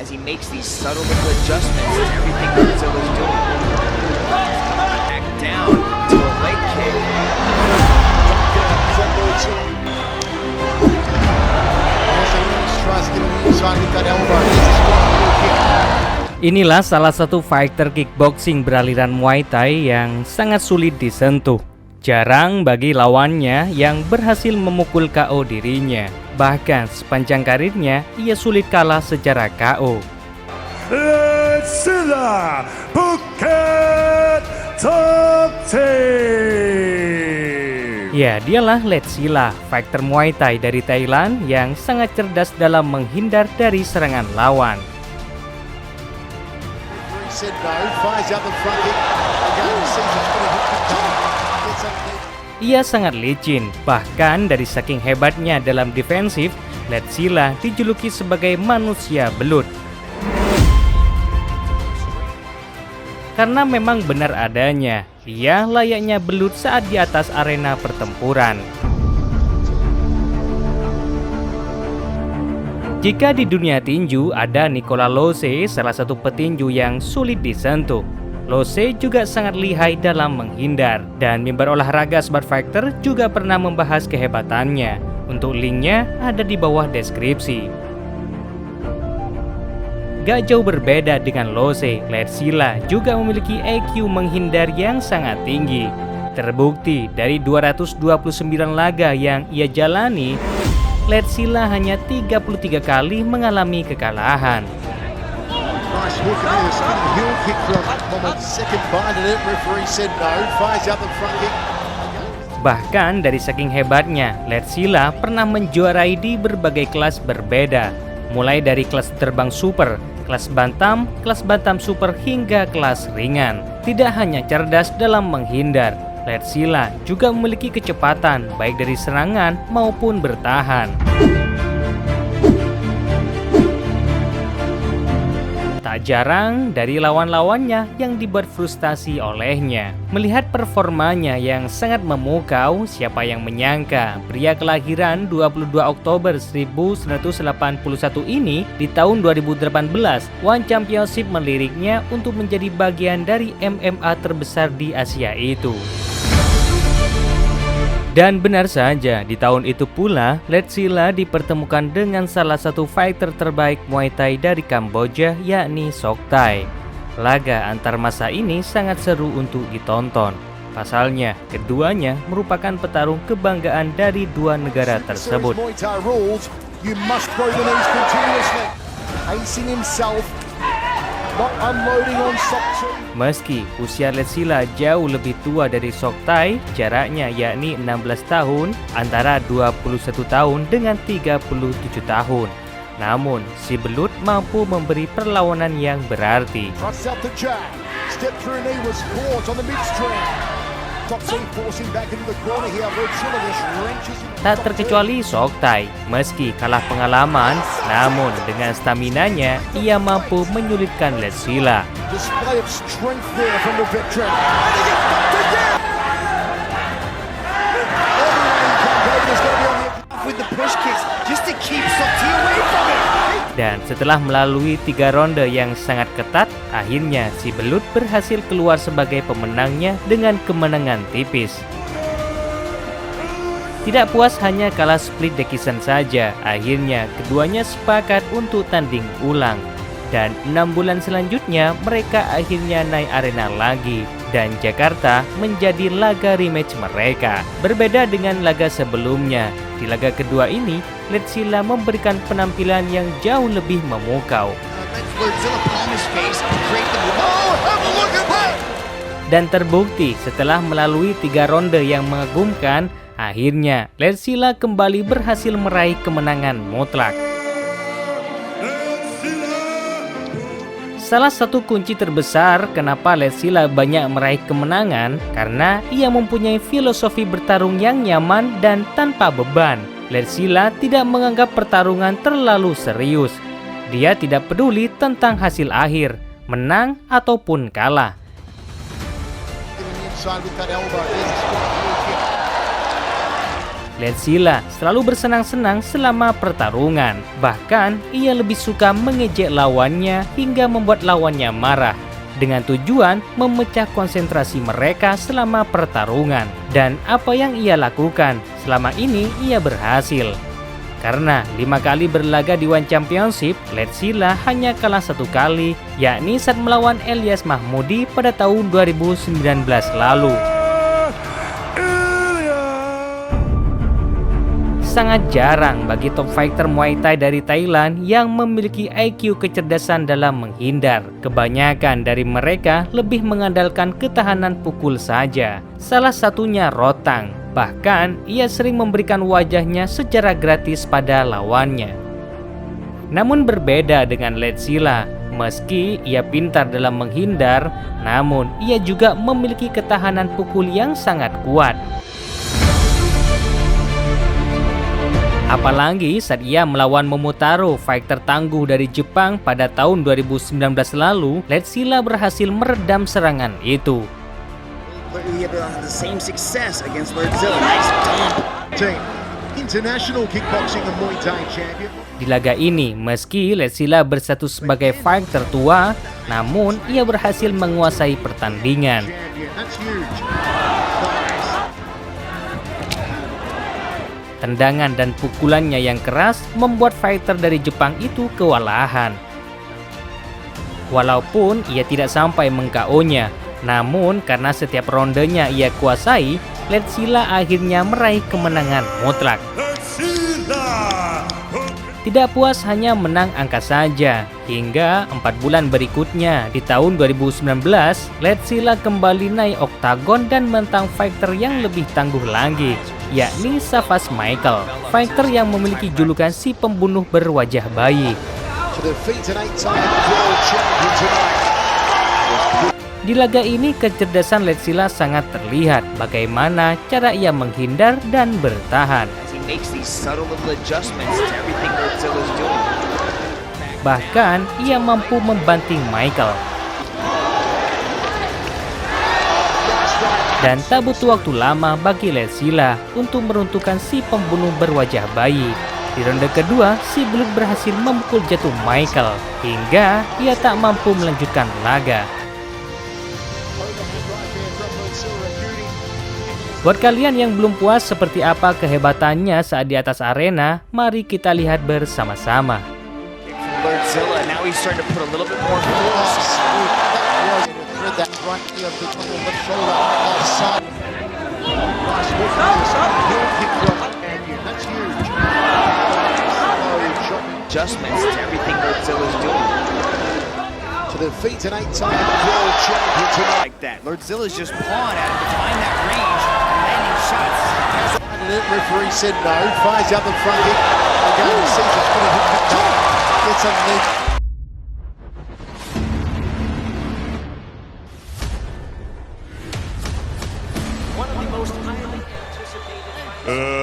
as he makes these subtle little adjustments in everything Lerdzila's doing. Back down to a leg kick. Inilah salah satu fighter kickboxing beraliran Muay Thai yang sangat sulit disentuh. Jarang bagi lawannya yang berhasil memukul KO dirinya. Bahkan sepanjang karirnya, ia sulit kalah secara KO. Lerdsila, Bahkan Top Team. Ya, dialah Lerdsila, fighter Muay Thai dari Thailand yang sangat cerdas dalam menghindar dari serangan lawan. Ia sangat licin, bahkan dari saking hebatnya dalam defensif, Lerdsila dijuluki sebagai manusia belut. Karena memang benar adanya, ia layaknya belut saat di atas arena pertempuran. Jika di dunia tinju ada Nicola Lose, salah satu petinju yang sulit disentuh. Lose juga sangat lihai dalam menghindar, dan mimbar olahraga Smart Fighter juga pernah membahas kehebatannya. Untuk linknya ada di bawah deskripsi. Gak jauh berbeda dengan Lose, Lerdsila juga memiliki IQ menghindar yang sangat tinggi. Terbukti dari 229 laga yang ia jalani, Lerdsila hanya 33 kali mengalami kekalahan. Bahkan dari saking hebatnya, Lerdsila pernah menjuarai di berbagai kelas berbeda, mulai dari kelas terbang super, kelas bantam super hingga kelas ringan. Tidak hanya cerdas dalam menghindar, Lerdsila juga memiliki kecepatan baik dari serangan maupun bertahan. Tak jarang dari lawan-lawannya yang dibuat frustasi olehnya. Melihat performanya yang sangat memukau, siapa yang menyangka pria kelahiran 22 Oktober 1981 ini di tahun 2018 One Championship meliriknya untuk menjadi bagian dari MMA terbesar di Asia itu. Dan benar saja, di tahun itu pula, Lerdsila dipertemukan dengan salah satu fighter terbaik Muay Thai dari Kamboja, yakni Sok Thai. Laga antar masa ini sangat seru untuk ditonton. Pasalnya, keduanya merupakan petarung kebanggaan dari dua negara tersebut. Meski usia Lerdsila jauh lebih tua dari Sok Thai, jaraknya yakni 16 tahun antara 21 tahun dengan 37 tahun. Namun, si belut mampu memberi perlawanan yang berarti. Tak terkecuali Sok Thai, meski kalah pengalaman, namun dengan staminanya ia mampu menyulitkan Lerdsila. Dan setelah melalui 3 ronde yang sangat ketat, akhirnya si belut berhasil keluar sebagai pemenangnya dengan kemenangan tipis. Tidak puas hanya kalah split decision saja, akhirnya keduanya sepakat untuk tanding ulang. Dan 6 bulan selanjutnya mereka akhirnya naik arena lagi, dan Jakarta menjadi laga rematch mereka. Berbeda dengan laga sebelumnya, di laga kedua ini Lerdsila memberikan penampilan yang jauh lebih memukau. Dan terbukti setelah melalui 3 ronde yang mengagumkan, akhirnya Lerdsila kembali berhasil meraih kemenangan mutlak. Salah satu kunci terbesar kenapa Lerdsila banyak meraih kemenangan karena ia mempunyai filosofi bertarung yang nyaman dan tanpa beban. Lerdsila tidak menganggap pertarungan terlalu serius. Dia tidak peduli tentang hasil akhir, menang ataupun kalah. Lerdsila selalu bersenang-senang selama pertarungan. Bahkan, ia lebih suka mengejek lawannya hingga membuat lawannya marah, dengan tujuan memecah konsentrasi mereka selama pertarungan. Dan apa yang ia lakukan, selama ini ia berhasil. Karena 5 kali berlaga di One Championship, Lerdsila hanya kalah 1 kali, yakni saat melawan Elias Mahmudi pada tahun 2019 lalu. Sangat jarang bagi top fighter Muay Thai dari Thailand yang memiliki IQ kecerdasan dalam menghindar. Kebanyakan dari mereka lebih mengandalkan ketahanan pukul saja. Salah satunya Rotang. Bahkan, ia sering memberikan wajahnya secara gratis pada lawannya. Namun berbeda dengan Lerdsila, meski ia pintar dalam menghindar, namun ia juga memiliki ketahanan pukul yang sangat kuat. Apalagi saat ia melawan Momotaro, fighter tangguh dari Jepang pada tahun 2019 lalu, Lerdsila berhasil meredam serangan itu. We have the same success against Lerdsila. Nice dump. International kickboxing and Muay Thai champion. Di laga ini, meski Lerdsila berstatus sebagai fighter tua, namun ia berhasil menguasai pertandingan. Tendangan dan pukulannya yang keras membuat fighter dari Jepang itu kewalahan. Walaupun ia tidak sampai meng-KO-nya, namun karena setiap rondenya ia kuasai, Lerdsila akhirnya meraih kemenangan mutlak. Tidak puas hanya menang angka saja, hingga 4 bulan berikutnya di tahun 2019, Lerdsila kembali naik oktagon dan menentang fighter yang lebih tangguh lagi, yakni Savas Michael, fighter yang memiliki julukan si pembunuh berwajah bayi. Di laga ini kecerdasan Lerdsila sangat terlihat bagaimana cara ia menghindar dan bertahan. Bahkan ia mampu membanting Michael. Dan tak butuh waktu lama bagi Lerdsila untuk meruntuhkan si pembunuh berwajah bayi. Di ronde kedua, si belut berhasil memukul jatuh Michael hingga ia tak mampu melanjutkan laga. Buat kalian yang belum puas seperti apa kehebatannya saat di atas arena, mari kita lihat bersama-sama. Lerdsila, now he's starting to put a little bit more force. Adjustments to everything Lerdzila's doing. To defeat an 8-time world champion tonight. Like that. Lerdzila's just pawing at him to find that range and landing shots. Referee said no, fires out the front hip. Again, sees it's going to hit the top. Gets underneath. One of the most highly anticipated